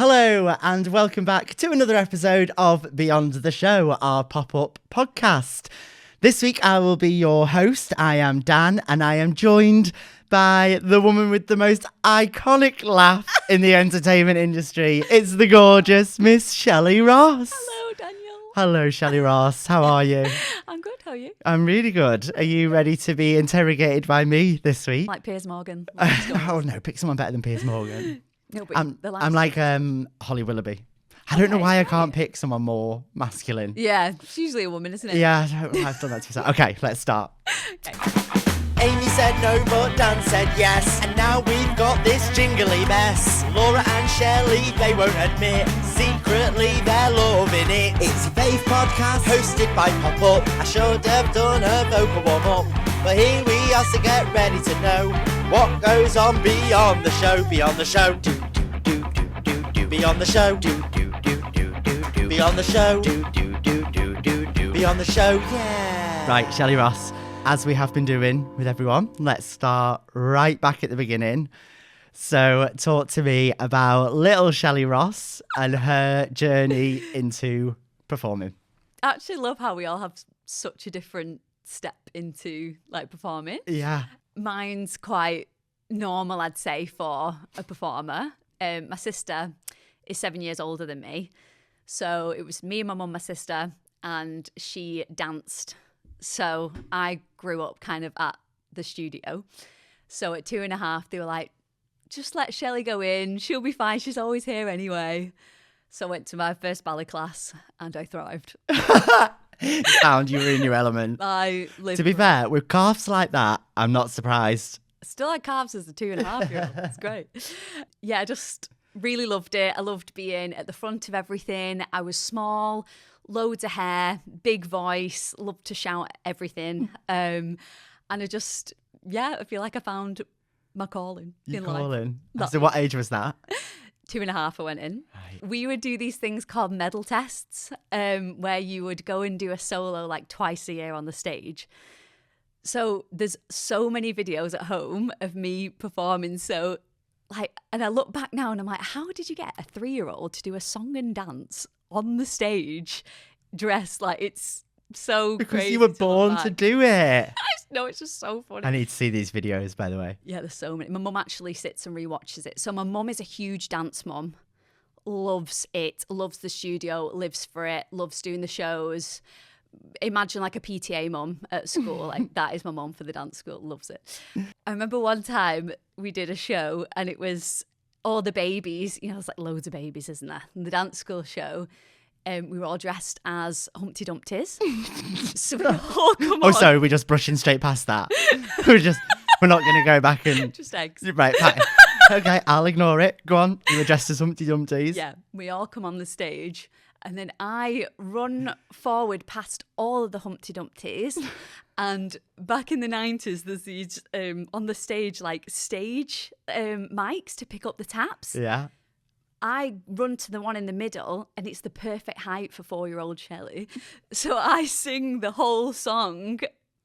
Hello and welcome back to another episode of Beyond the Show, our pop-up podcast. This week I will be your host. I am Dan and I am joined by the woman with the most iconic laugh in the entertainment industry. It's the gorgeous Miss Shelley Ross. Hello, Daniel. Hello, Shelley Ross. How are you? I'm good. How are you? I'm really good. Are you ready to be interrogated by me this week? Like Piers Morgan. Oh no, pick someone better than Piers Morgan. No, but I'm like Holly Willoughby. I don't know why I can't pick someone more masculine. Yeah, it's usually a woman, isn't it? Yeah, I've done that to myself. Okay, let's start. Okay. Amy said no, but Dan said yes. And now we've got this jingly mess. Laura and Shelley, they won't admit. Secretly, they're loving it. It's a fave podcast hosted by Pop-Up. I should have done a vocal warm-up. But here we are, so get ready to know what goes on beyond the show. Beyond the show. Do, do, do, do, do, do. Beyond the show. Do, do, do, do, do, do. Beyond the show. Do, do, do, do, do, do. Beyond the show, yeah. Right, Shelley Ross. As we have been doing with everyone, let's start right back at the beginning. So talk to me about little Shelley Ross and her journey into performing. I actually love how we all have such a different step into like performing. Yeah. Mine's quite normal, I'd say, for a performer. My sister is 7 years older than me. So it was me, my mum, my sister, and she danced. So I grew up kind of at the studio. So at 2.5, they were like, just let Shelley go in. She'll be fine. She's always here anyway. So I went to my first ballet class and I thrived. Found you were in your element. I lived. To be fair, with calves like that, I'm not surprised. Still had calves as a 2.5-year-old. It's great. Yeah, I just really loved it. I loved being at the front of everything. I was small, loads of hair, big voice, loved to shout at everything. And I just, I feel like I found my calling in life. So what age was that? 2.5 I went in. Right. We would do these things called medal tests, where you would go and do a solo like twice a year on the stage. So there's so many videos at home of me performing. So and I look back now and I'm like, how did you get a 3-year-old to do a song and dance on the stage dressed like it's so Because crazy? you were born to do it. No, it's just so funny. I need to see these videos, by the way. Yeah, there's so many. My mum actually sits and rewatches it. So my mum is a huge dance mum, loves it, loves the studio, lives for it, loves doing the shows. Imagine like a PTA mum at school. Like that is my mum for the dance school, loves it. I remember one time we did a show and it was all the babies, there's like loads of babies, isn't there? And the dance school show. We were all dressed as Humpty Dumptys. So we all come on. Oh, sorry, we're just brushing straight past that. we're not going to go back and... Just eggs. Right, fine. Okay, I'll ignore it. Go on. You were dressed as Humpty Dumptys. Yeah, we all come on the stage and then I run forward past all of the Humpty Dumptys. And back in the 90s, there's these, on the stage, like stage mics to pick up the taps. Yeah. I run to the one in the middle and it's the perfect height for 4-year-old Shelley. So I sing the whole song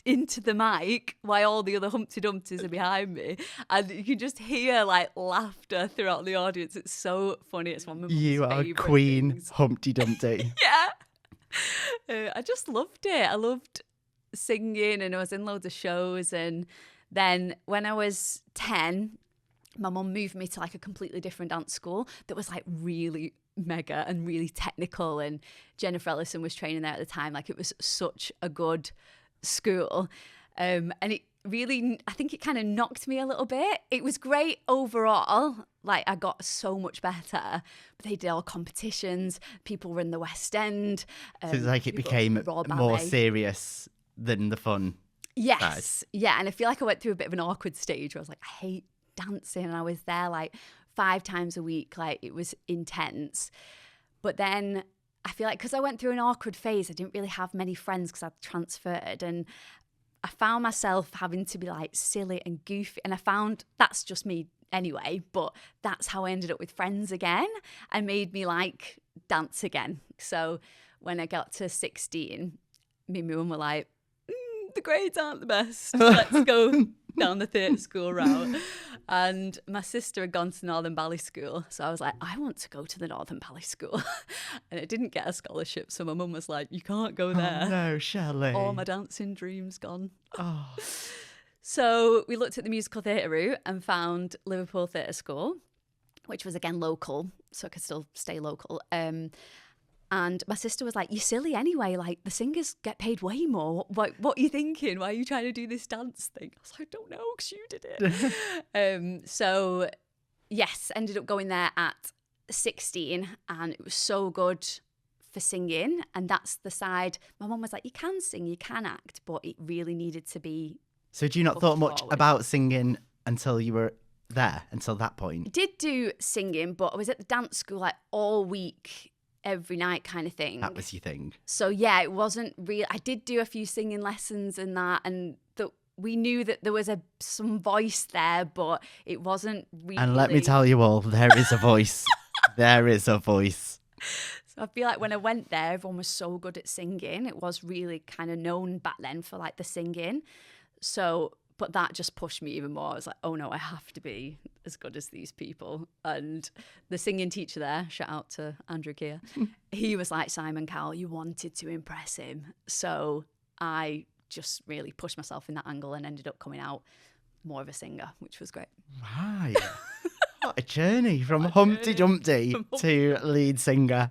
into the mic while all the other Humpty Dumptys are behind me. And you can just hear like laughter throughout the audience. It's so funny. It's one of my You are favourite Queen things. Humpty Dumpty. Yeah. I just loved it. I loved singing and I was in loads of shows. And then when I was 10, my mum moved me to like a completely different dance school that was like really mega and really technical. And Jennifer Ellison was training there at the time. Like it was such a good school. And it really, I think it kind of knocked me a little bit. It was great overall. Like I got so much better. But they did all competitions. People were in the West End. So it's like it became more serious than the fun. Yes. Yeah. And I feel like I went through a bit of an awkward stage where I was like, I hate dancing. And I was there like 5 times a week. Like it was intense. But then I feel like because I went through an awkward phase, I didn't really have many friends because I'd transferred. And I found myself having to be like silly and goofy. And I found that's just me anyway. But that's how I ended up with friends again and made me like dance again. So when I got to 16, me and my mum were like, the grades aren't the best. Let's go down the theatre school route. And my sister had gone to Northern Ballet School. So I was like, I want to go to the Northern Ballet School. And I didn't get a scholarship. So my mum was like, you can't go there. Oh, no, Shelley. All my dancing dreams gone. Oh. So we looked at the musical theatre route and found Liverpool Theatre School, which was again local, so I could still stay local. And my sister was like, you're silly anyway, like the singers get paid way more. What are you thinking? Why are you trying to do this dance thing? I was like, I don't know, because you did it. So yes, ended up going there at 16 and it was so good for singing. And that's the side, my mum was like, you can sing, you can act, but it really needed to be. So do you not thought much about singing until you were there, until that point? I did do singing, but I was at the dance school like all week, every night kind of thing. That was your thing. So yeah, it wasn't real. I did do a few singing lessons and that, and we knew that there was some voice there, but it wasn't really. And let me tell you all, there is a voice. There is a voice. So I feel like when I went there, everyone was so good at singing. It was really kind of known back then for like the singing. So, but that just pushed me even more. I was like, oh no, I have to be as good as these people. And the singing teacher there, shout out to Andrew Keir, he was like Simon Cowell, you wanted to impress him. So I just really pushed myself in that angle and ended up coming out more of a singer, which was great. Right. What a journey from Humpty Dumpty to lead singer.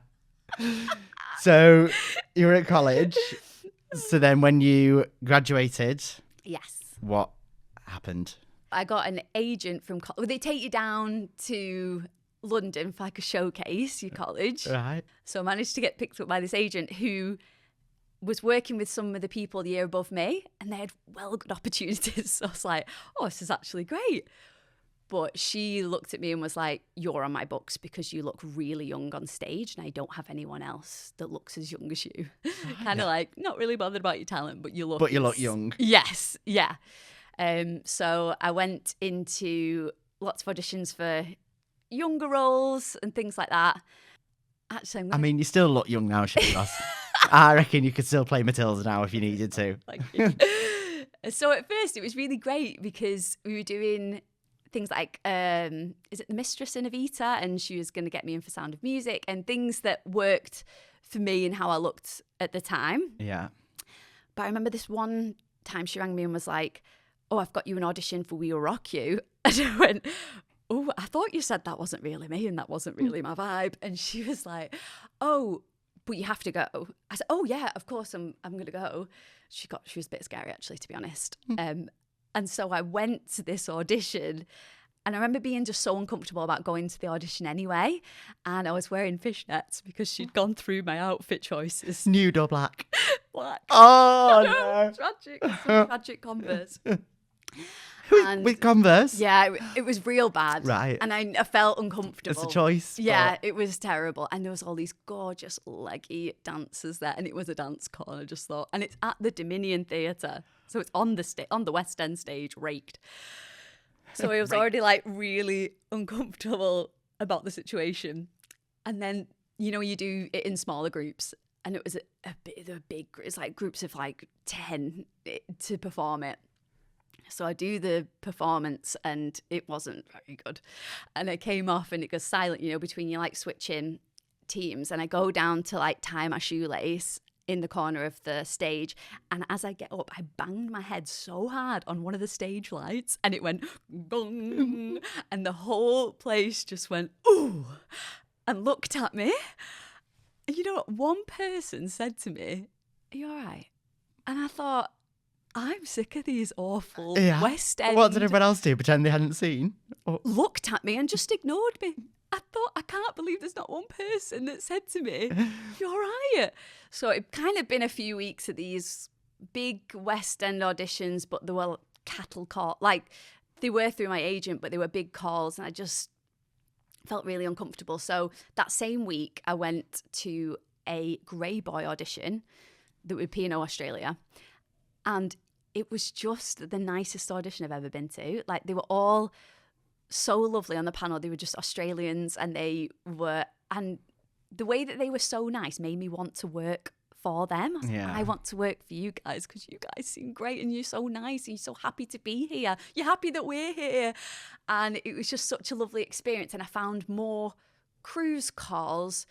So you were at college. So then when you graduated, yes, what happened? I got an agent from college. They take you down to London for like a showcase, your college. Right. So I managed to get picked up by this agent who was working with some of the people the year above me, and they had well good opportunities. So I was like, oh, this is actually great. But she looked at me and was like, you're on my books because you look really young on stage and I don't have anyone else that looks as young as you. Kind of like, not really bothered about your talent, but you look young. Yes, yeah. So I went into lots of auditions for younger roles and things like that. Actually, I mean, you still look young now, Shelley Ross. I reckon you could still play Matilda now if you needed to. Thank you. So at first it was really great because we were doing things like, is it The Mistress in Evita? And she was going to get me in for Sound of Music and things that worked for me and how I looked at the time. Yeah. But I remember this one time she rang me and was like, oh, I've got you an audition for We Will Rock You. And I went, oh, I thought you said that wasn't really me and that wasn't really my vibe. And she was like, oh, but you have to go. I said, oh yeah, of course I'm going to go. She was a bit scary actually, to be honest. And so I went to this audition and I remember being just so uncomfortable about going to the audition anyway. And I was wearing fishnets because she'd gone through my outfit choices. Nude or black? Black. Oh, no. Tragic. Some tragic Converse. With Converse? Yeah, it was real bad. Right. And I felt uncomfortable. It's a choice. Yeah, it was terrible. And there was all these gorgeous leggy dancers there. And it was a dance con, I just thought. And it's at the Dominion Theatre. So it's on the West End stage, raked. So I was already like really uncomfortable about the situation. And then, you do it in smaller groups. And it was a big, it's like groups of like 10 to perform it. So I do the performance and it wasn't very good. And I came off and it goes silent, between you like switching teams. And I go down to like tie my shoelace in the corner of the stage. And as I get up, I banged my head so hard on one of the stage lights and it went gong. And the whole place just went, ooh, and looked at me. And you know what? One person said to me, are you all right? And I thought, I'm sick of these awful West End. What did everyone else do? Pretend they hadn't seen? Or... Looked at me and just ignored me. I thought, I can't believe there's not one person that said to me, you're all right. So it kind of been a few weeks of these big West End auditions, but they were cattle call. Like, they were through my agent, but they were big calls. And I just felt really uncomfortable. So that same week, I went to a Grey Boy audition that would P&O Australia. And it was just the nicest audition I've ever been to. Like, they were all so lovely on the panel. They were just Australians and and the way that they were so nice made me want to work for them. I was Yeah. like, I want to work for you guys because you guys seem great and you're so nice and you're so happy to be here. You're happy that we're here. And it was just such a lovely experience. And I found more cruise calls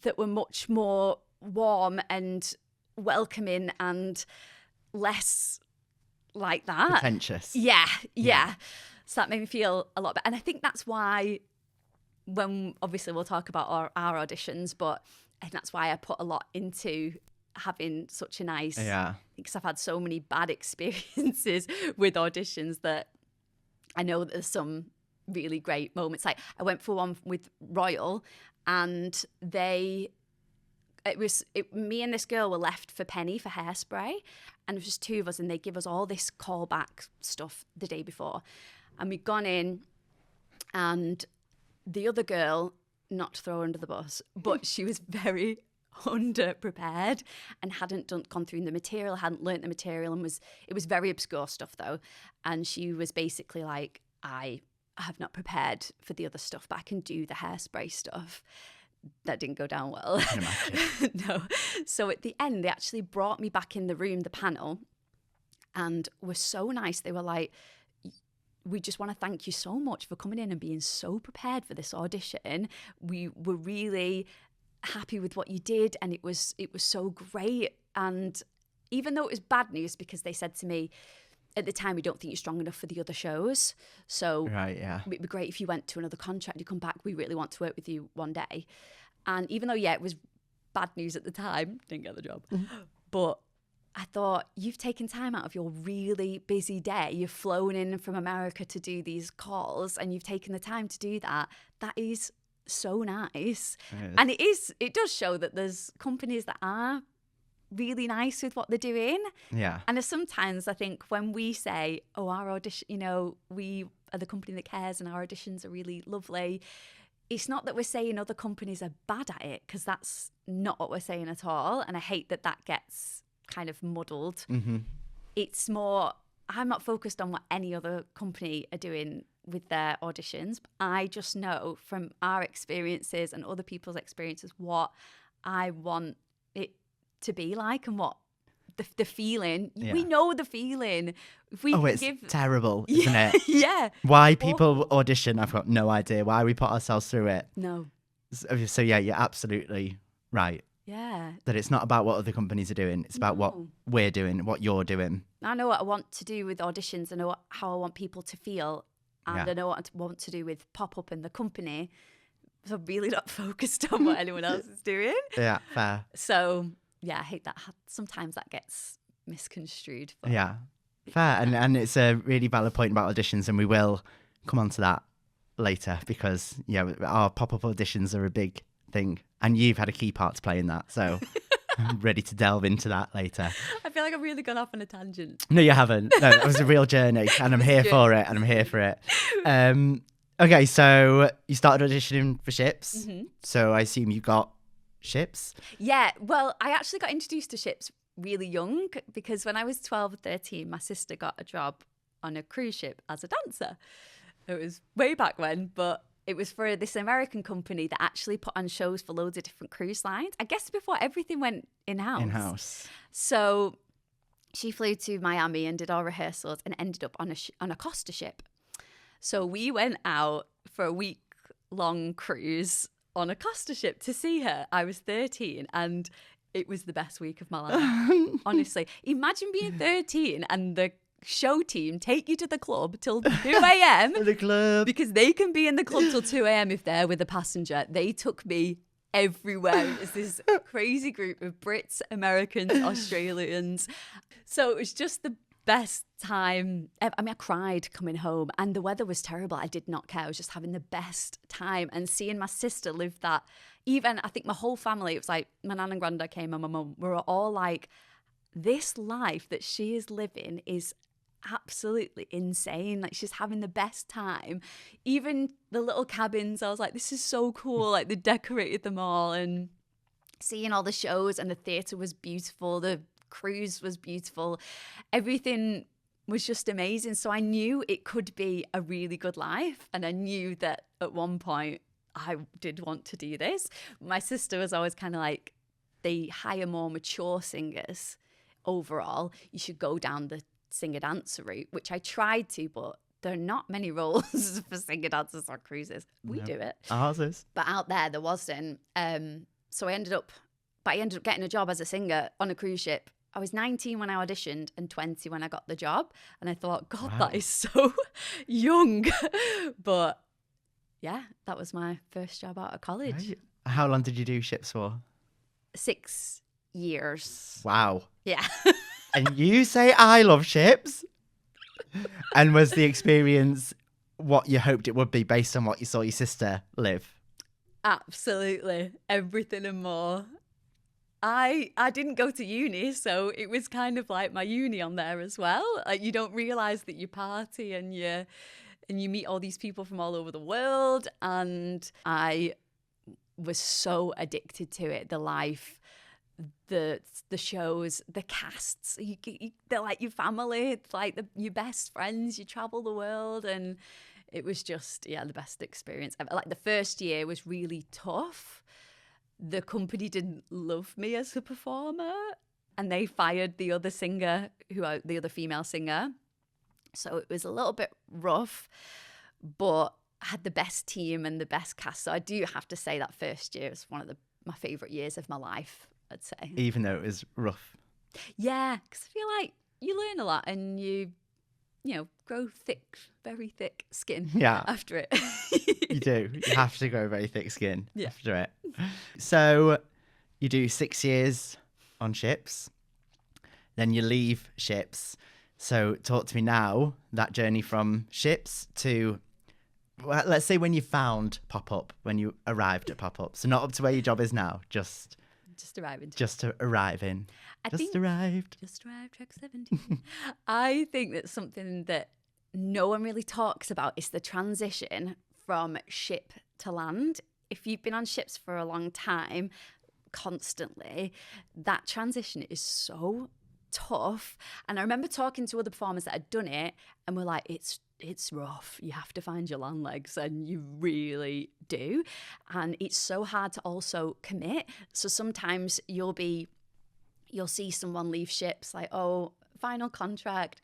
that were much more warm and welcoming and less like that. Pretentious. Yeah. So that made me feel a lot better. And I think that's why, when obviously we'll talk about our auditions, but I think that's why I put a lot into having such a nice, because I've had so many bad experiences with auditions that I know that there's some really great moments. Like I went for one with Royal, and me and this girl were left for Penny for Hairspray, and it was just two of us, and they give us all this callback stuff the day before, and we'd gone in, and the other girl, not to throw her under the bus, but she was very under-prepared and hadn't gone through the material, hadn't learnt the material, and it was very obscure stuff though, and she was basically like, I have not prepared for the other stuff, but I can do the Hairspray stuff. That didn't go down well. I can imagine. No. So at the end, they actually brought me back in the room, the panel, and were so nice. They were like, we just want to thank you so much for coming in and being so prepared for this audition. We were really happy with what you did, and it was so great. And even though it was bad news, because they said to me, at the time, we don't think you're strong enough for the other shows. So it'd be great if you went to another contract, you come back, we really want to work with you one day. And even though, it was bad news at the time, didn't get the job. But I thought, you've taken time out of your really busy day. You've flown in from America to do these calls, and you've taken the time to do that. That is so nice. And it does show that there's companies that are really nice with what they're doing. Yeah. And sometimes I think when we say, our audition, we are the company that cares and our auditions are really lovely, it's not that we're saying other companies are bad at it, because that's not what we're saying at all. And I hate that gets kind of muddled. Mm-hmm. It's more, I'm not focused on what any other company are doing with their auditions. I just know from our experiences and other people's experiences what I want it to be like, and what the feeling. We know the feeling. If we it's terrible, isn't it? Yeah. Why people audition, I've got no idea. Why we put ourselves through it. No. So you're absolutely right. Yeah. That it's not about what other companies are doing. It's about what we're doing, what you're doing. I know what I want to do with auditions. I know how I want people to feel. And I know what I want to do with Pop-Up and the company. So I'm really not focused on what anyone else is doing. Yeah, fair. So, I hate that. Sometimes that gets misconstrued. But fair. And it's a really valid point about auditions, and we will come on to that later, because, our Pop-Up auditions are a big thing. And you've had a key part to play in that. So I'm ready to delve into that later. I feel like I've really gone off on a tangent. No, you haven't. No, it was a real journey, and I'm here for it, and I'm here for it. Okay, so you started auditioning for Ships. Mm-hmm. So I assume you got Ships? Yeah, well, I actually got introduced to Ships really young, because when I was 12 or 13, my sister got a job on a cruise ship as a dancer. It was way back when, but it was for this American company that actually put on shows for loads of different cruise lines. I guess before everything went in-house. So she flew to Miami and did our rehearsals and ended up on a Costa ship. So we went out for a week-long cruise on a Costa ship to see her. I was 13, and it was the best week of my life. Honestly, imagine being 13 and the show team take you to the club till 2 a.m. The club. Because they can be in the club till 2 a.m. if they're with a passenger. They took me everywhere. It's this crazy group of Brits, Americans, Australians. So it was just the best time. I mean, I cried coming home, and the weather was terrible. I did not care. I was just having the best time, and seeing my sister live that. Even, I think my whole family, it was like my nan and granddad came and my mum, we were all like, this life that she is living is absolutely insane. Like, she's having the best time. Even the little cabins, I was like, this is so cool. Like, they decorated them all, and seeing all the shows, and the theatre was beautiful. The cruise was beautiful. Everything was just amazing. So I knew it could be a really good life, and I knew that at one point I did want to do this. My sister was always kind of like, they hire more mature singers overall, you should go down the singer-dancer route, which I tried to, but there are not many roles for singer-dancers on cruises. We do it. Ours is. But out there wasn't. So I ended up getting a job as a singer on a cruise ship. I was 19 when I auditioned and 20 when I got the job. And I thought, God, Wow. that is so young. But yeah, that was my first job out of college. Right. How long did you do ships for? 6 years. Wow. Yeah. And you say I love ships? And was the experience what you hoped it would be based on what you saw your sister live? Absolutely. Everything and more. I didn't go to uni, so it was kind of like my uni on there as well. Like, you don't realise that you party and you meet all these people from all over the world. And I was so addicted to it. The life, the shows, the casts, they're like your family. It's like your best friends. You travel the world, and it was just the best experience ever. Like, the first year was really tough. The company didn't love me as a performer, and they fired the other singer, the other female singer. So it was a little bit rough, but I had the best team and the best cast. So I do have to say that first year was one of my favourite years of my life, I'd say. Even though it was rough. Yeah, because I feel like you learn a lot and you grow thick, very thick skin after it. You do. You have to grow very thick skin Yeah. after it. So you do 6 years on ships, then you leave ships. So talk to me now, that journey from ships to, well, let's say when you found Pop-Up, when you arrived at Pop-Up. So not up to where your job is now, just arriving. Just to arrive in. Arrived. Just arrived, track 17. I think that's something that no one really talks about is the transition from ship to land. If you've been on ships for a long time, constantly, that transition is so tough. And I remember talking to other performers that had done it and were like, it's rough. You have to find your land legs, and you really do. And it's so hard to also commit. So sometimes you'll see someone leave ships like, oh, final contract.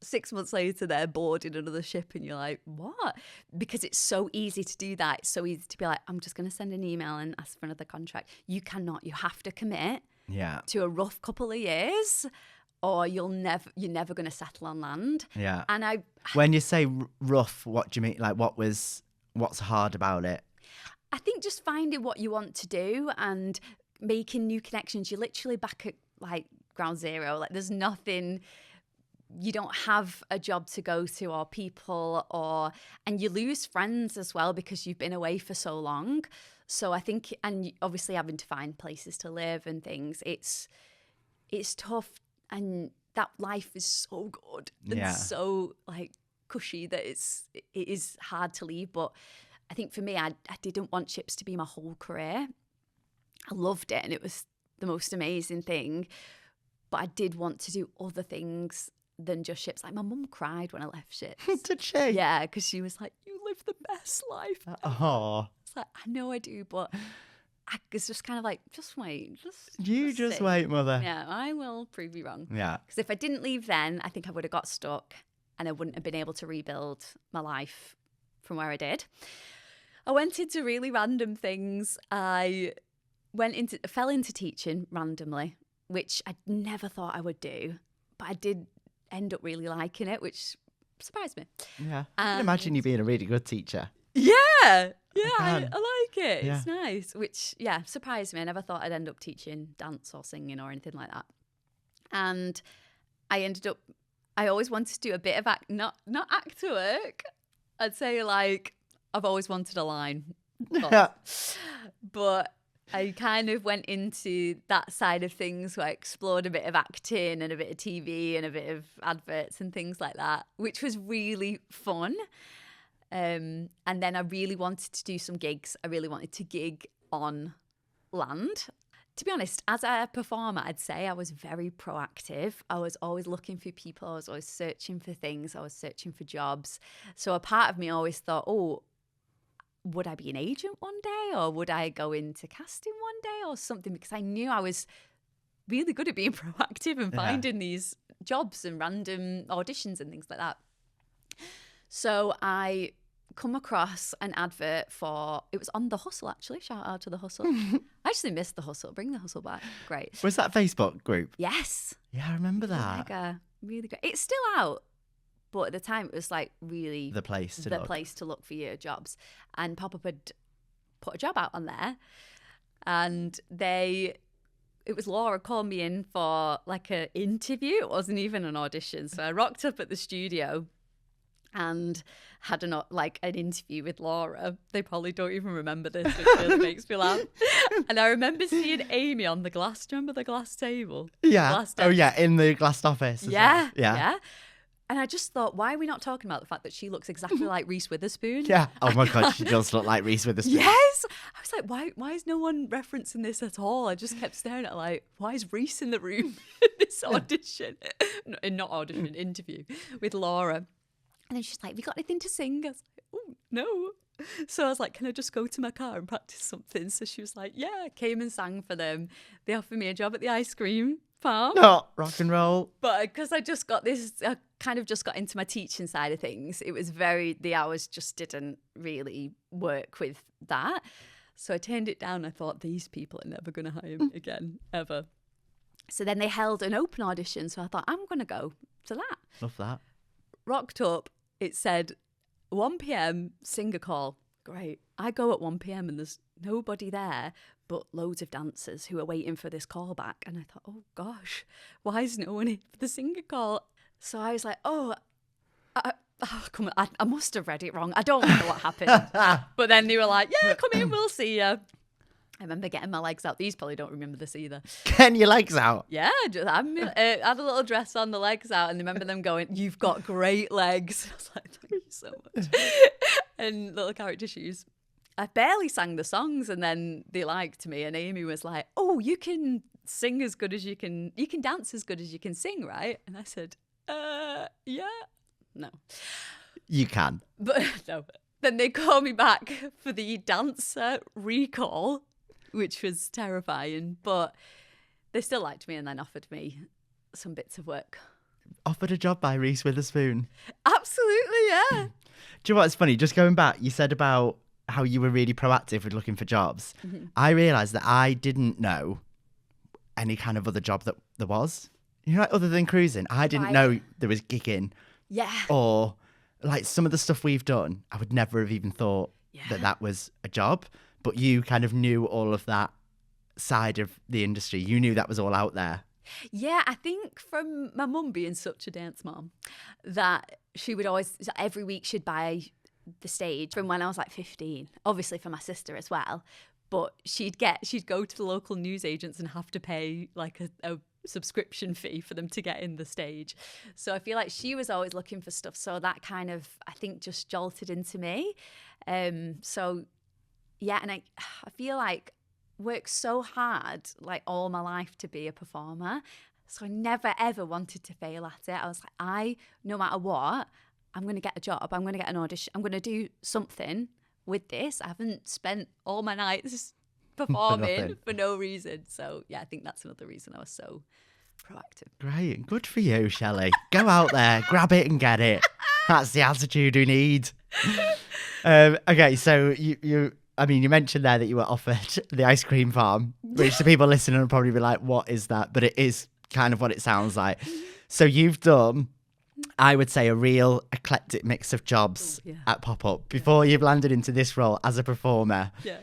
6 months later, they're boarding another ship, and you're like, what? Because it's so easy to do that. It's so easy to be like, I'm just going to send an email and ask for another contract. You cannot. You have to commit to a rough couple of years, or you're never going to settle on land. Yeah. And when you say rough, what do you mean? Like, what's hard about it? I think just finding what you want to do and making new connections. You're literally back at like ground zero. Like, there's nothing. You don't have a job to go to or people, and you lose friends as well because you've been away for so long. So I think, and obviously having to find places to live and things, it's tough. And that life is so good and so like cushy that it is hard to leave. But I think for me, I didn't want ships to be my whole career. I loved it and it was the most amazing thing. But I did want to do other things than just ships. Like, my mum cried when I left ships. Did she? Yeah, because she was like, you live the best life. Oh. It's like, I know I do, but I was just kind of like, just wait. Just wait, mother. Yeah, I will prove you wrong. Yeah. Because if I didn't leave then, I think I would have got stuck and I wouldn't have been able to rebuild my life from where I did. I went into really random things. I fell into teaching randomly, which I never thought I would do, but I did end up really liking it, which surprised me. Yeah. I can imagine you being a really good teacher. Yeah, I like it. Yeah. It's nice, which, surprised me. I never thought I'd end up teaching dance or singing or anything like that. And I always wanted to do a bit of not actor work. I'd say, like, I've always wanted a line. But I kind of went into that side of things where I explored a bit of acting and a bit of TV and a bit of adverts and things like that, which was really fun. And then I really wanted to do some gigs. I really wanted to gig on land. To be honest, as a performer, I'd say I was very proactive. I was always looking for people. I was always searching for things. I was searching for jobs. So a part of me always thought, oh, would I be an agent one day, or would I go into casting one one day or something, because I knew I was really good at being proactive and finding these jobs and random auditions and things like that. So I come across an advert for, it was on The Hustle, actually. Shout out to The Hustle. I actually missed The Hustle. Bring The Hustle back. Great. Was that Facebook group? Yes. Yeah, I remember that. Mega. Really great. It's still out, but at the time it was like really The place to look for your jobs. And Pop Up had put a job out on there, and it was Laura called me in for like an interview. It wasn't even an audition. So I rocked up at the studio and had an interview with Laura. They probably don't even remember this, which really makes me laugh. And I remember seeing Amy on the glass. Do you remember the glass table? Yeah. Glass Oh, yeah, in the glassed office. Yeah, well. yeah. And I just thought, why are we not talking about the fact that she looks exactly like Reese Witherspoon? Yeah. Oh my God, she does look like Reese Witherspoon. Yes. I was like, why is no one referencing this at all? I just kept staring at her like, why is Reese in the room in this audition? Not audition, interview with Laura. And then she's like, have you got anything to sing? I was like, oh, no. So I was like, can I just go to my car and practice something? So she was like, yeah, I came and sang for them. They offered me a job at the ice cream farm. No, rock and roll. But because I kind of just got into my teaching side of things, it was the hours just didn't really work with that. So I turned it down. I thought, these people are never going to hire me again, ever. So then they held an open audition. So I thought, I'm going to go to that. Love that. Rocked up. It said 1 p.m. singer call. Great. I go at 1 p.m. and there's nobody there but loads of dancers who are waiting for this call back. And I thought, oh gosh, why is no one in for the singer call? So I was like, come on, I must have read it wrong. I don't know what happened. But then they were like, yeah, come in, we'll see you. I remember getting my legs out. These probably don't remember this either. Getting your legs out? Yeah, I had a little dress on, the legs out, and I remember them going, you've got great legs. I was like, thank you so much. And little character shoes. I barely sang the songs, and then they liked me, and Amy was like, oh, you can sing as good as you can dance as good as you can sing, right? And I said, yeah. No. You can. But no. Then they called me back for the dancer recall, which was terrifying, but they still liked me and then offered me some bits of work. Offered a job by Reese Witherspoon. Absolutely, yeah. Do you know what's funny? Just going back, you said about how you were really proactive with looking for jobs. Mm-hmm. I realised that I didn't know any kind of other job that there was. You know, like, other than cruising. I didn't know there was gigging. Yeah. Or like some of the stuff we've done, I would never have even thought that was a job. But you kind of knew all of that side of the industry. You knew that was all out there. Yeah, I think from my mum being such a dance mom, that she would always, every week she'd buy the stage from when I was like 15, obviously for my sister as well. But she'd go to the local newsagents and have to pay like a subscription fee for them to get in the stage. So I feel like she was always looking for stuff. So that kind of, I think, just jolted into me. So yeah, and I feel like worked so hard like all my life to be a performer. So I never ever wanted to fail at it. I was like, no matter what, I'm going to get a job. I'm going to get an audition. I'm going to do something with this. I haven't spent all my nights performing for no reason. So yeah, I think that's another reason I was so proactive. Great. Good for you, Shelley. Go out there, grab it and get it. That's the attitude we need. Okay, so you mentioned there that you were offered the ice cream farm, which the people listening will probably be like, what is that? But it is kind of what it sounds like. So you've done, I would say, a real eclectic mix of jobs at Pop-Up before you've landed into this role as a performer. Yeah.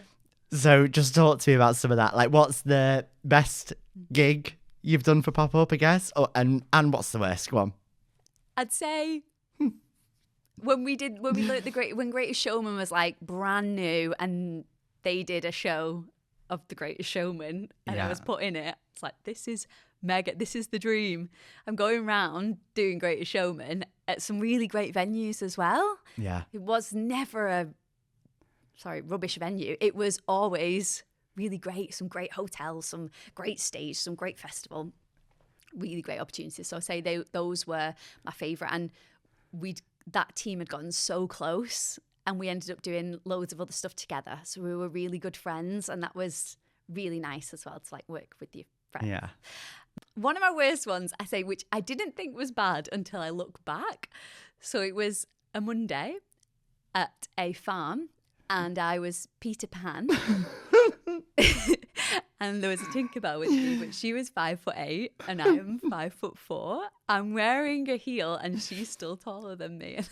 So just talk to me about some of that. Like, what's the best gig you've done for Pop-Up, I guess? And what's the worst? Go on. I'd say when we learned when Greatest Showman was like brand new and they did a show of The Greatest Showman and I was put in it, it's like, this is mega, this is the dream. I'm going around doing Greatest Showman at some really great venues as well. Yeah. It was never a rubbish venue. It was always really great, some great hotels, some great stage, some great festival, really great opportunities. So I say those were my favourite, and that team had gotten so close and we ended up doing loads of other stuff together. So we were really good friends and that was really nice as well to like work with your friends. Yeah. One of my worst ones, I say, which I didn't think was bad until I look back. So it was a Monday at a farm, and I was Peter Pan. And there was a Tinkerbell with me, but she was 5'8" and I am 5'4". I'm wearing a heel and she's still taller than me. And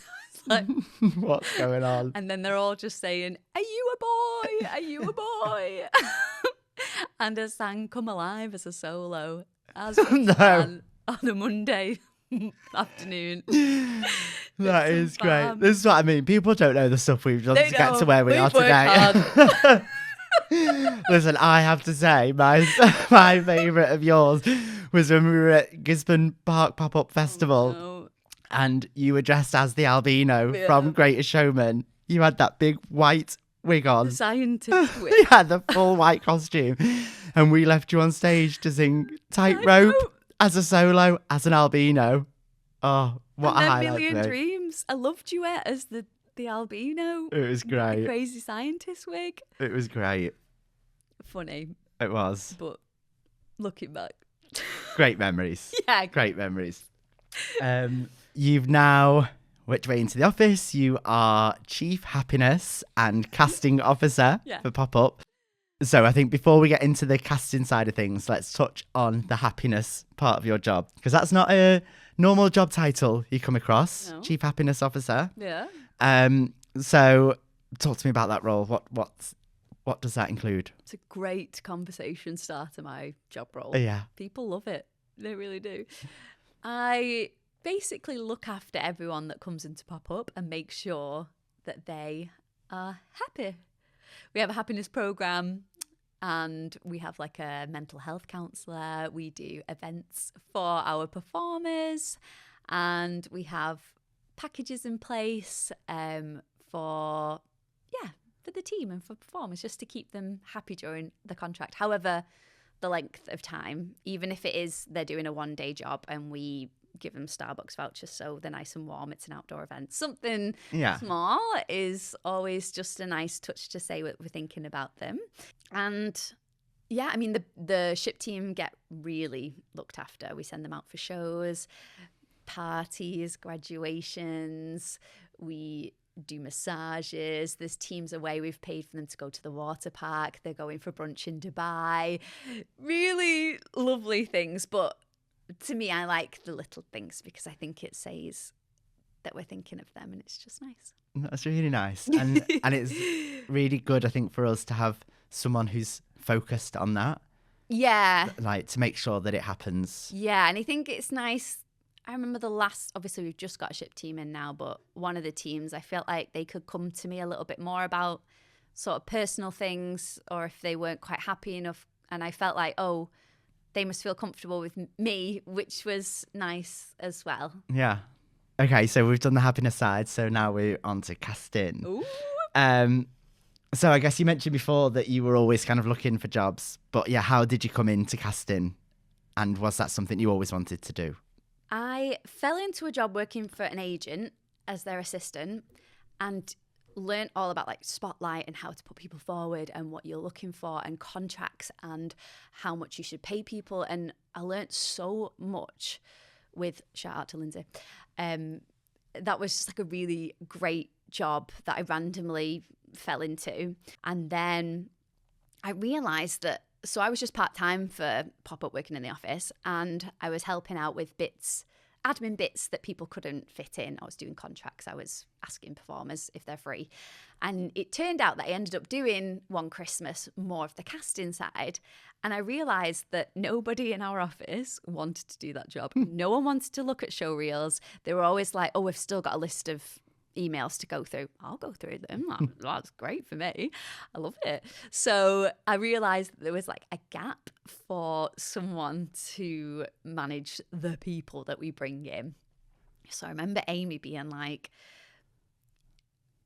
I was like, What's going on? and then they're all just saying, "Are you a boy? Are you a boy?" And I sang "Come Alive" as a solo as No. Pan on a Monday afternoon. That is great. farm. This is what I mean. People don't know the stuff we've done They to get to don't. where we We've are worked today. Listen, I have to say, my favourite of yours was when we were at Gisborne Park Pop-Up Festival No. and you were dressed as the albino Yeah. from Greatest Showman. You had that big white wig on. The scientist You wig. had the full white costume. And we left you on stage to sing Tightrope as a solo, as an albino. Oh, what And a then highlight Million for me. Dreams. I loved you as the albino. It was The great. crazy scientist wig. It was great. Funny, It was. but looking back. Great memories. Yeah. Great memories. You've now worked your way into the office. You are Chief Happiness and Casting Officer Yeah. for Pop-Up. So I think before we get into the casting side of things, let's touch on the happiness part of your job, because that's not a normal job title you come across, No. Chief Happiness Officer. Yeah. So talk to me about that role. What does that include? It's a great conversation starter, my job role. Yeah. People love it. They really do. I basically look after everyone that comes into Pop-Up and make sure that they are happy. We have a happiness program and we have like a mental health counsellor. We do events for our performers and we have packages in place for the team and for performers, just to keep them happy during the contract. However, the length of time, even if it is they're doing a 1-day job and we give them Starbucks vouchers so they're nice and warm, it's an outdoor event. Something small is always just a nice touch to say we're thinking about them. And yeah, I mean, the ship team get really looked after. We send them out for shows, parties, graduations. We do massages. There's teams away. We've paid for them to go to the water park. They're going for brunch in Dubai. Really lovely things. But to me, I like the little things because I think it says that we're thinking of them and it's just nice. That's really nice. And it's really good, I think, for us to have someone who's focused on that. Yeah. Like, to make sure that it happens. Yeah. And I think it's nice. I remember obviously we've just got a ship team in now, but one of the teams, I felt like they could come to me a little bit more about sort of personal things, or if they weren't quite happy enough. And I felt like, oh, they must feel comfortable with me, which was nice as well. Yeah. Okay, so we've done the happiness side, so now we're on to casting. Ooh. So I guess you mentioned before that you were always kind of looking for jobs, but yeah, how did you come into casting? And was that something you always wanted to do? I fell into a job working for an agent as their assistant and learned all about like Spotlight and how to put people forward and what you're looking for and contracts and how much you should pay people. And I learned so much with, shout out to Lindsay. That was just like a really great job that I randomly fell into. And then I realised that, so I was just part-time for Pop-Up working in the office and I was helping out with admin bits that people couldn't fit in. I was doing contracts. I was asking performers if they're free. And it turned out that I ended up doing one Christmas more of the casting side. And I realised that nobody in our office wanted to do that job. No one wanted to look at show reels. They were always like, oh, we've still got a list of emails to go through. I'll go through them. That's great for me. I love it. So I realised that there was like a gap for someone to manage the people that we bring in. So I remember Amy being like,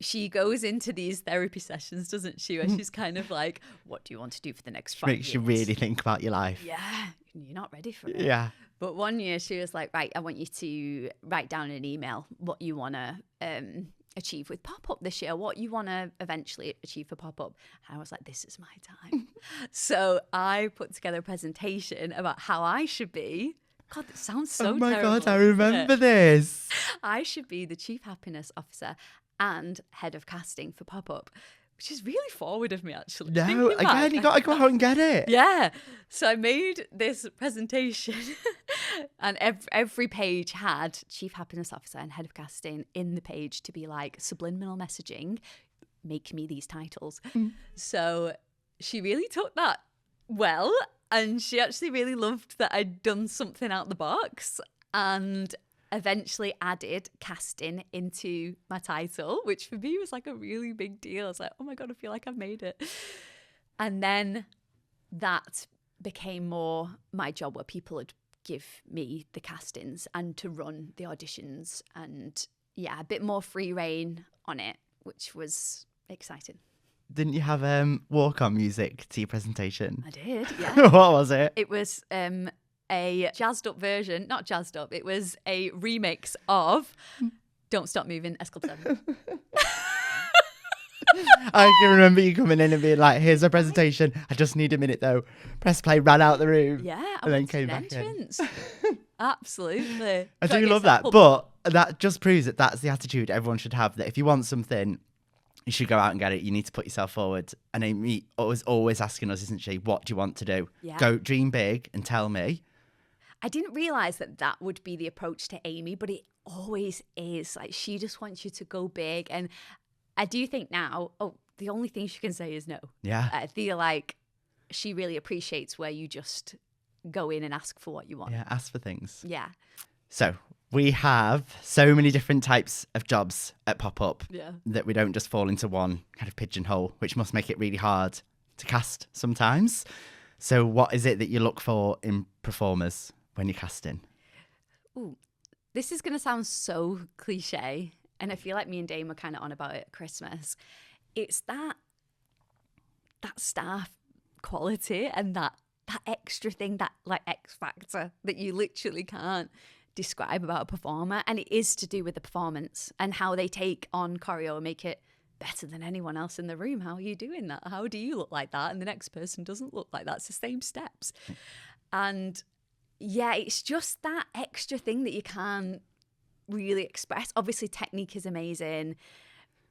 she goes into these therapy sessions, doesn't she? Where she's kind of like, what do you want to do for the next 5 years? Makes you really think about your life. Yeah, you're not ready for it. Yeah. But one year she was like, right, I want you to write down in an email what you want to achieve with pop-up this year, what you want to eventually achieve for pop-up. And I was like, this is my time. So I put together a presentation about how I should be. God, that sounds so terrible. Oh my God, I doesn't remember it? this. I should be the Chief Happiness Officer and Head of Casting for pop-up, which is really forward of me, actually. No, Thinking back, again, you got to go out and get it. yeah. So I made this presentation and every page had Chief Happiness Officer and Head of Casting in the page to be like subliminal messaging, make me these titles. So she really took that well, and she actually really loved that I'd done something out the box and eventually added casting into my title, which for me was like a really big deal. I was like, oh my God, I feel like I've made it. And then that became more my job, where people would give me the castings and to run the auditions, and a bit more free reign on it, which was exciting. Didn't you have walk-on music to your presentation? I did, yeah. What was it? It was a jazzed up version, not jazzed up, it was a remix of Don't Stop Moving, S Club 7. I can remember you coming in and being like, here's a presentation. I just need a minute though. Press play, ran out the room. Yeah, and then came back entrance. Absolutely. I Gotta do get love that. sampled. But that just proves that that's the attitude everyone should have, that if you want something, you should go out and get it. You need to put yourself forward. And Amy was always asking us, isn't she, what do you want to do? Yeah. Go dream big and tell me. I didn't realise that would be the approach to Amy, but it always is. Like, she just wants you to go big. And I do think now, the only thing she can say is no. Yeah. I feel like she really appreciates where you just go in and ask for what you want. Yeah, ask for things. Yeah. So we have so many different types of jobs at Pop-Up that we don't just fall into one kind of pigeonhole, which must make it really hard to cast sometimes. So what is it that you look for in performers when you're casting? Ooh, this is going to sound so cliche, and I feel like me and Dame were kind of on about it at Christmas. It's that staff quality and that extra thing, that like X factor that you literally can't describe about a performer. And it is to do with the performance and how they take on choreo and make it better than anyone else in the room. How are you doing that? How do you look like that? And the next person doesn't look like that. It's the same steps. And yeah, it's just that extra thing that you can't really express. Obviously, technique is amazing.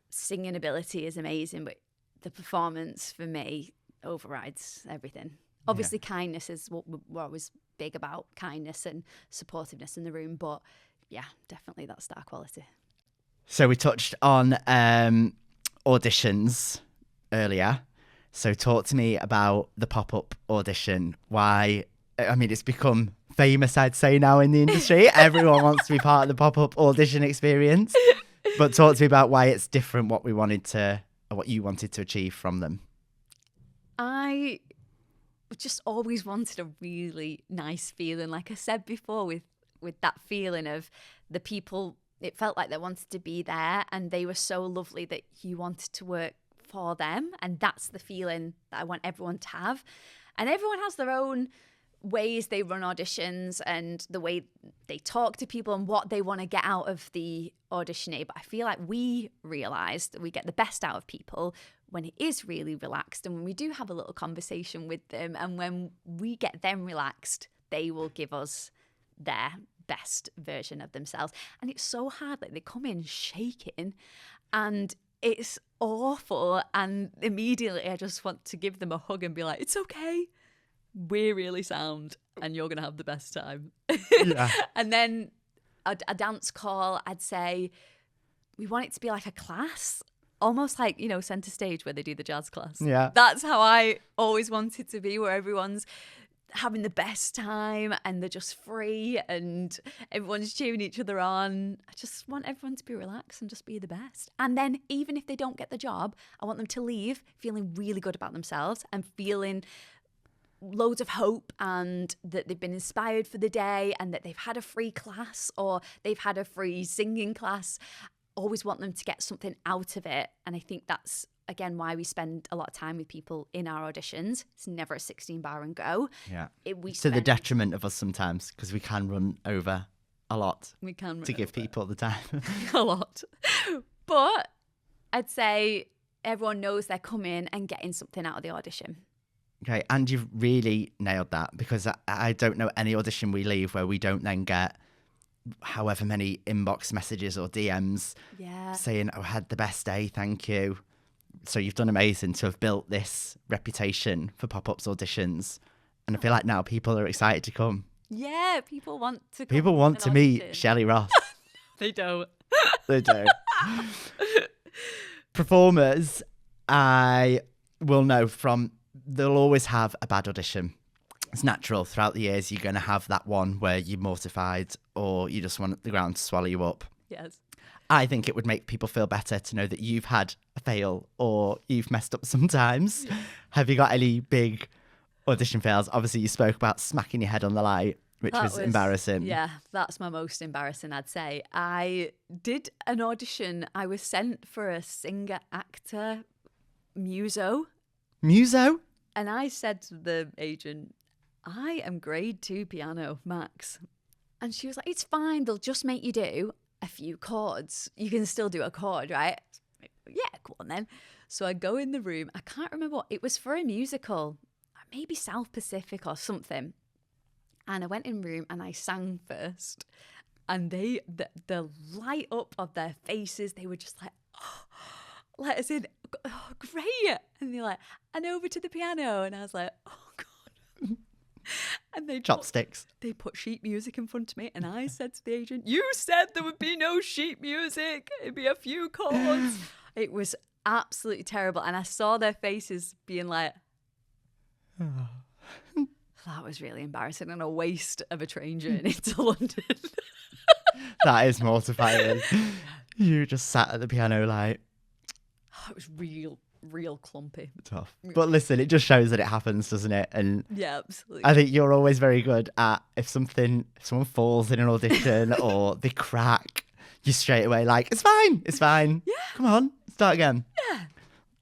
Singing ability is amazing. But the performance for me overrides everything. Obviously, kindness is what we're always big about, kindness and supportiveness in the room. But yeah, definitely that star quality. So we touched on auditions earlier. So talk to me about the Pop-Up audition. Why? I mean, it's become famous, I'd say, now in the industry. Everyone wants to be part of the Pop-Up audition experience. But talk to me about why it's different, what you wanted to achieve from them. I just always wanted a really nice feeling. Like I said before, with that feeling of the people, it felt like they wanted to be there and they were so lovely that you wanted to work for them. And that's the feeling that I want everyone to have. And everyone has their own ways they run auditions and the way they talk to people and what they want to get out of the auditionee. But I feel like we realise that we get the best out of people when it is really relaxed and when we do have a little conversation with them, and when we get them relaxed, they will give us their best version of themselves. And it's so hard, like they come in shaking and it's awful, and immediately I just want to give them a hug and be like, it's okay, we're really sound and you're gonna have the best time. Yeah. And then a dance call, I'd say we want it to be like a class, almost like, you know, centre stage where they do the jazz class. Yeah. That's how I always want it to be, where everyone's having the best time and they're just free and everyone's cheering each other on. I just want everyone to be relaxed and just be the best. And then even if they don't get the job, I want them to leave feeling really good about themselves and feeling loads of hope, and that they've been inspired for the day and that they've had a free class or they've had a free singing class. Always want them to get something out of it. And I think that's, again, why we spend a lot of time with people in our auditions. It's never a 16 bar and go. Yeah. To the detriment of us sometimes, because we can run over a lot we can to give people the time. a lot. But I'd say everyone knows they're coming and getting something out of the audition. Okay, and you've really nailed that, because I don't know any audition we leave where we don't then get however many inbox messages or DMs saying, "Oh, I had the best day, thank you." So you've done amazing to have built this reputation for Pop-Up's auditions. And I feel like now people are excited to come. Yeah, people want to come People want and to audition. meet Shelley Ross. They don't. They do. Performers, I will know from, they'll always have a bad audition. It's natural. Throughout the years, you're going to have that one where you're mortified or you just want the ground to swallow you up. Yes. I think it would make people feel better to know that you've had a fail or you've messed up sometimes. Have you got any big audition fails? Obviously, you spoke about smacking your head on the light, which was embarrassing. Yeah, that's my most embarrassing, I'd say. I did an audition. I was sent for a singer-actor muso. Muso? And I said to the agent, I am grade 2 piano, max. And she was like, it's fine. They'll just make you do a few chords. You can still do a chord, right? Yeah, go on then. So I go in the room. I can't remember what. It was for a musical, maybe South Pacific or something. And I went in room and I sang first. And the light up of their faces, they were just like, oh, like as in, oh, great. And they're like, and over to the piano. And I was like, oh, God. And they Chopsticks. They put sheet music in front of me. And I said to the agent, you said there would be no sheet music. It'd be a few chords. It was absolutely terrible. And I saw their faces being like, that was really embarrassing and a waste of a train journey to London. That is mortifying. You just sat at the piano like... Oh, it was real clumpy. Tough. But listen, it just shows that it happens, doesn't it? And yeah, absolutely. I think you're always very good at if someone falls in an audition or they crack, you're straight away like, it's fine. Yeah. Come on, start again. Yeah.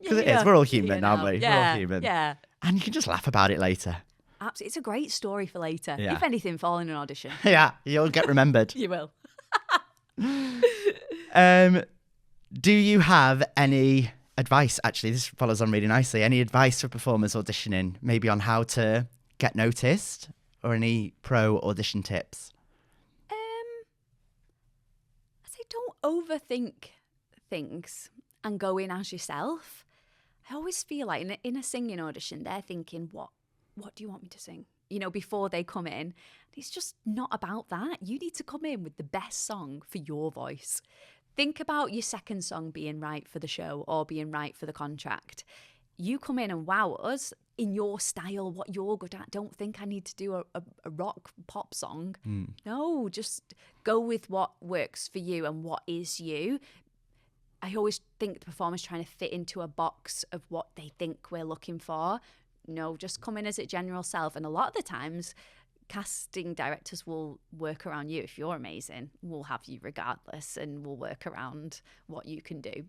Because it is. We're all human, aren't we? Yeah. We're all human. Yeah. And you can just laugh about it later. Absolutely. It's a great story for later. Yeah. If anything, fall in an audition. Yeah, you'll get remembered. You will. Do you have any advice? Actually, this follows on really nicely. Any advice for performers auditioning, maybe on how to get noticed, or any pro audition tips? I say don't overthink things and go in as yourself. I always feel like in a singing audition, they're thinking, what do you want me to sing? You know, before they come in. It's just not about that. You need to come in with the best song for your voice. Think about your second song being right for the show or being right for the contract. You come in and wow us in your style, what you're good at. Don't think I need to do a rock pop song. No, just go with what works for you and what is you. I always think the performer's trying to fit into a box of what they think we're looking for. No, just come in as a general self. And a lot of the times, casting directors will work around you. If you're amazing, we'll have you regardless and we'll work around what you can do.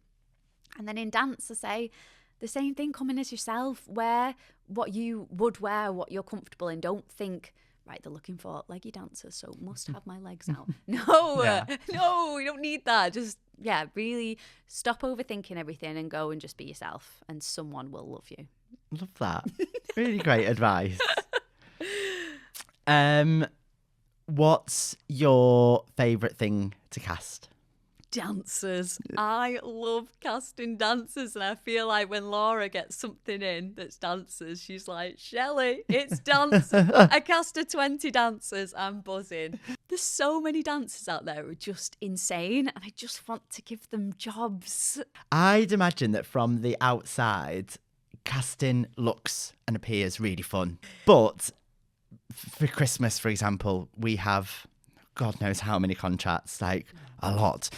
And then in dance, I say the same thing, come in as yourself. Wear what you would wear, what you're comfortable in. Don't think, right, they're looking for leggy dancers, so must have my legs out. No, no, you don't need that. Just, really stop overthinking everything and go and just be yourself and someone will love you. Love that. Really great advice. What's your favourite thing to cast? Dancers. I love casting dancers, and I feel like when Laura gets something in that's dancers, she's like, Shelley, it's dancers. I cast her 20 dancers. I'm buzzing. There's so many dancers out there who are just insane, and I just want to give them jobs. I'd imagine that from the outside, casting looks and appears really fun. But for Christmas, for example, we have God knows how many contracts, like a lot.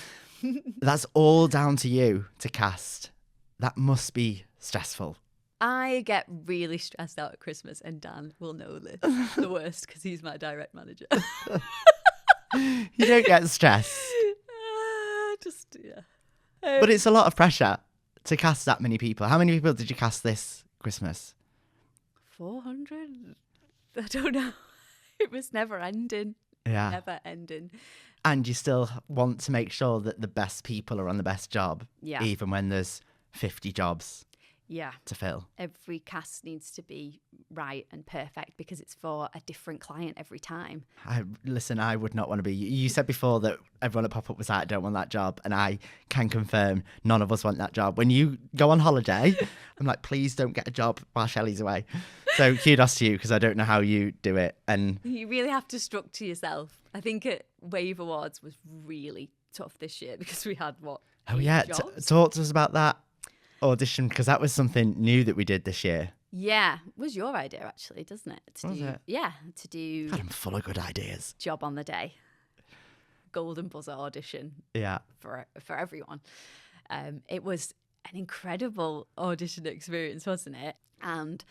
That's all down to you to cast. That must be stressful. I get really stressed out at Christmas, and Dan will know this. The worst, because he's my direct manager. You don't get stressed. But it's a lot of pressure to cast that many people. How many people did you cast this Christmas? 400? I don't know. It was never ending. Yeah. never ending. And you still want to make sure that the best people are on the best job, Yeah. even when there's 50 jobs Yeah. to fill. Every cast needs to be right and perfect because it's for a different client every time. Listen, I would not want to be. You said before that everyone at Pop Up was like, I don't want that job. And I can confirm none of us want that job. When you go on holiday, I'm like, please don't get a job while Shelley's away. So kudos to you, because I don't know how you do it. And You really have to structure yourself. I think at Wave Awards was really tough this year because we had oh 8 yeah, jobs? talk to us about that audition, because that was something new that we did this year. Yeah, it was your idea actually, doesn't it? Was it? Yeah, to do God, I'm full of good ideas. job on the day, golden buzzer audition Yeah. for everyone. It was an incredible audition experience, wasn't it? And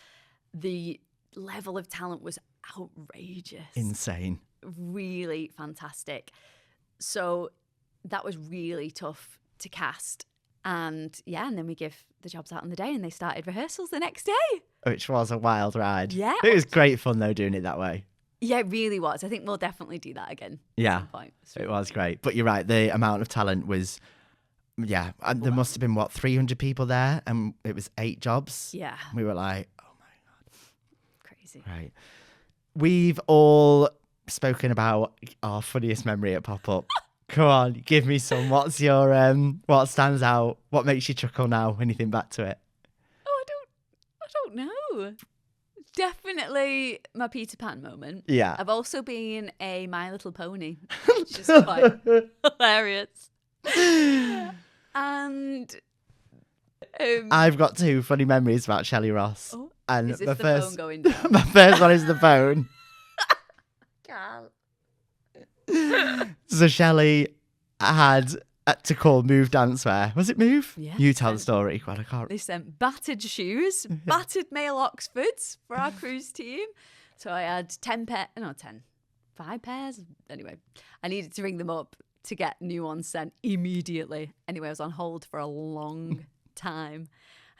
the level of talent was outrageous. Insane. Really fantastic. So that was really tough to cast. And yeah, and then we give the jobs out on the day and they started rehearsals the next day. Which was a wild ride. Yeah. It was great fun though, doing it that way. Yeah, it really was. I think we'll definitely do that again Yeah. at some point. It was great. But you're right, the amount of talent was, yeah, and there must have been, 300 people there, and it was 8 jobs. Yeah, We were like, oh my crazy. God. Right. We've all spoken about our funniest memory at Pop Up. Come on, give me some. What's your, what stands out? What makes you chuckle now when you think back to it? Oh, I don't know. Definitely my Peter Pan moment. Yeah. I've also been a My Little Pony, which is quite hilarious. And I've got 2 funny memories about Shelley Ross. oh, And is this my the first, phone going down? my first one is the phone. So Shelley had to call Move Dancewear. Was it Move? Yeah. You tell the story. God, I can't. They sent battered shoes, battered male Oxfords for our cruise team. So I had 5 pairs. Anyway, I needed to ring them up to get new ones sent immediately. Anyway, I was on hold for a long time.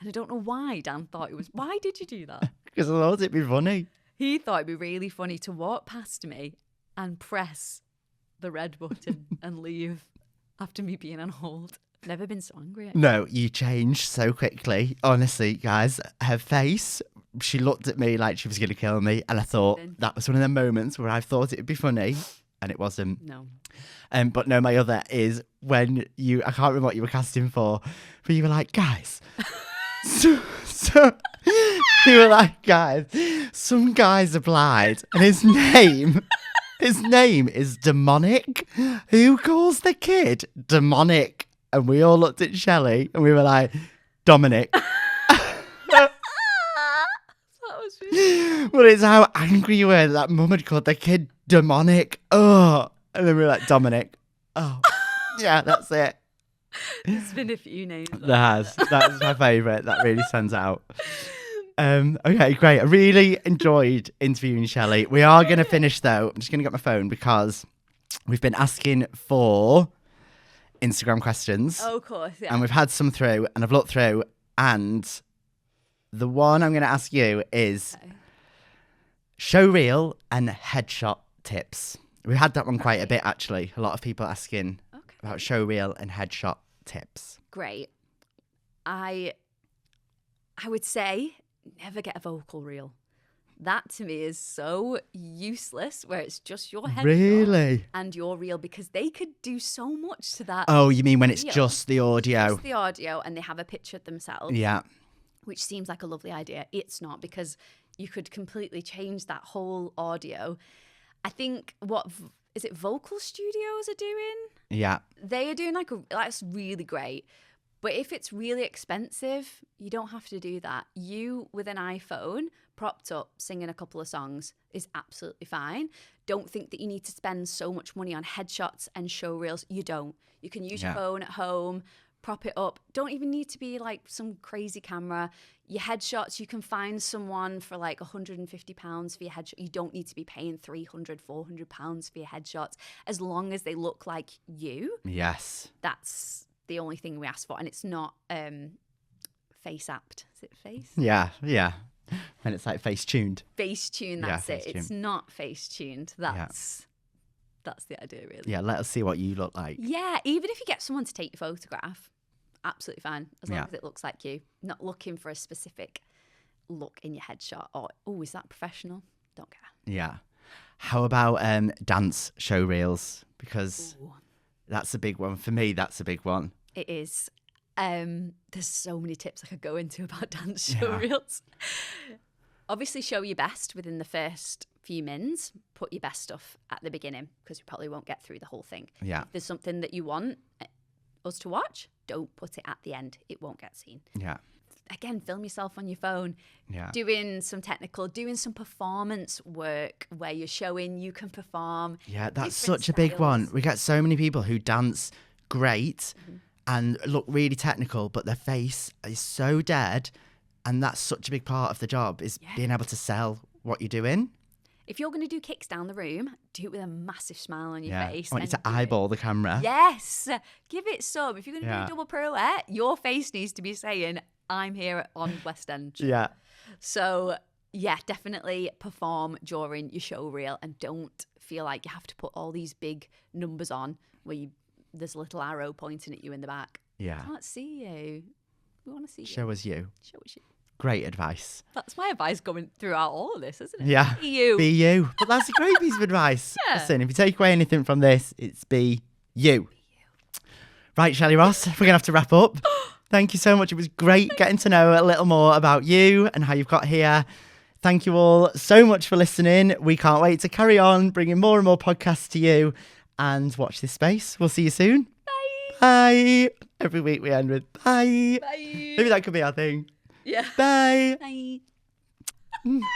And I don't know why Dan thought it was. Why did you do that? Because I thought it'd be funny. He thought it'd be really funny to walk past me and press the red button and leave after me being on hold. Never been so angry. No, you changed so quickly. Honestly, guys, her face, she looked at me like she was going to kill me. And I thought that was one of the moments where I thought it'd be funny. And it wasn't. No. But no, my other is when I can't remember what you were casting for, but you were like, guys. so you were like, guys, some guy's applied and his name is Demonic. Who calls the kid Demonic? And we all looked at Shelley and we were like, Dominic. That was really... Well, it's how angry you were that mum had called the kid Demonic. Oh. And then we were like, Dominic. Oh. Yeah, that's it. There's been a few names. There has. That's my favourite. That really stands out. Okay, great. I really enjoyed interviewing Shelley. We are going to finish, though. I'm just going to get my phone because we've been asking for Instagram questions. Oh, of course, yeah. And we've had some through, and I've looked through, and the one I'm going to ask you is show reel and headshot tips. We had that one quite a bit, actually. A lot of people asking about show reel and headshot tips. Great. I would say never get a vocal reel. That to me is so useless, where it's just your headshot Really? and your reel, because they could do so much to that. Oh, you mean when it's reel. just the audio? Just the audio, and they have a picture themselves. Yeah. Which seems like a lovely idea. It's not, because you could completely change that whole audio. I think is it Vocal Studios are doing? Yeah. They are doing that's really great. But if it's really expensive, you don't have to do that. You, with an iPhone, propped up, singing a couple of songs is absolutely fine. Don't think that you need to spend so much money on headshots and show reels. You don't. You can use your phone at home, prop it up. Don't even need to be like some crazy camera. Your headshots, you can find someone for like £150 for your headshot. You don't need to be paying £300, £400 for your headshots. As long as they look like you. Yes. That's the only thing we ask for. And it's not face apt. Is it face? Yeah. Yeah. And it's like face tuned. Face tuned, that's it. face-tuned. It's not face tuned. That's That's the idea, really. Yeah, let us see what you look like. Yeah, even if you get someone to take your photograph, absolutely fine, as long Yeah. as it looks like you. Not looking for a specific look in your headshot or, oh, is that professional? Don't care. Yeah. How about dance show reels? Because Ooh. that's a big one. For me, that's a big one. It is. There's so many tips I could go into about dance show Yeah. reels. Obviously, show your best within the first few mins. Put your best stuff at the beginning because you probably won't get through the whole thing. Yeah. If there's something that you want us to watch, don't put it at the end. It won't get seen. Yeah. Again, film yourself on your phone. Yeah. Doing some performance work where you're showing you can perform. Yeah, that's different such a big one. styles. We get so many people who dance great and look really technical, but their face is so dead. And that's such a big part of the job is being able to sell what you're doing. If you're going to do kicks down the room, do it with a massive smile on your face. I want you to and do it. eyeball the camera. Yes. Give it some. If you're going to do Yeah. a double pirouette, your face needs to be saying, I'm here on West End. Yeah. So, yeah, definitely perform during your show reel and don't feel like you have to put all these big numbers on where there's a little arrow pointing at you in the back. Yeah. I can't see you. We want to see you. Show us you. Show us you. Great advice. That's my advice going throughout all of this, isn't it? Yeah. Be you. Be you. But that's a great piece of advice. Yeah. Listen, if you take away anything from this, it's be you. Right, Shelley Ross, we're going to have to wrap up. Thank you so much. It was great getting to know a little more about you and how you've got here. Thank you all so much for listening. We can't wait to carry on bringing more and more podcasts to you and watch this space. We'll see you soon. Bye. Bye. Every week we end with bye. Bye. Maybe that could be our thing. Yeah. Bye. Bye.